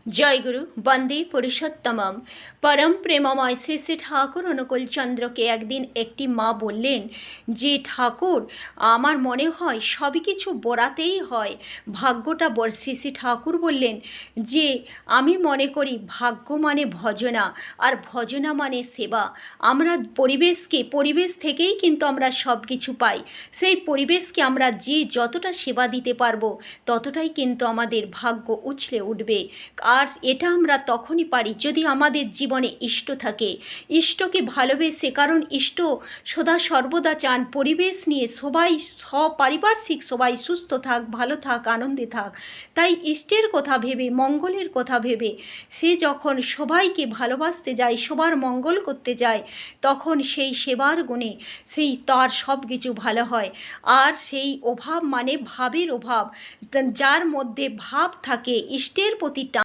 জয় গুরু বন্দে পুরুষোত্তমম পরম প্রেমময় শ্রী শ্রী ঠাকুর অনুকূল চন্দ্রকে একদিন একটি মা বললেন যে ঠাকুর আমার মনে হয় সবই কিছু বরাতেই হয়, ভাগ্যটা শ্রী শ্রী ঠাকুর বললেন যে আমি মনে করি ভাগ্য মানে ভজনা, আর ভজনা মানে সেবা। আমরা পরিবেশ থেকেই কিন্তু আমরা সব কিছু পাই। সেই পরিবেশকে আমরা যে যতটা সেবা দিতে পারবো ততটাই কিন্তু আমাদের ভাগ্য উছলে উঠবে। আর এটা আমরা তখনই পারি যদি আমাদের জীবনে ইষ্ট থাকে, ইষ্টকে ভালোবেসে, কারণ ইষ্ট সদা সর্বদা চান পরিবেশ নিয়ে সবাই সপারিপার্শ্বিক সবাই সুস্থ থাক, ভালো থাক, আনন্দে থাক। তাই ইষ্টের কথা ভেবে, মঙ্গলের কথা ভেবে সে যখন সবাইকে ভালোবাসতে যায়, সবার মঙ্গল করতে যায়, তখন সেই সেবার গুণে সেই তার সব কিছু ভালো হয়। আর সেই অভাব মানে ভাবের অভাব, যার মধ্যে ভাব থাকে ইষ্টের প্রতি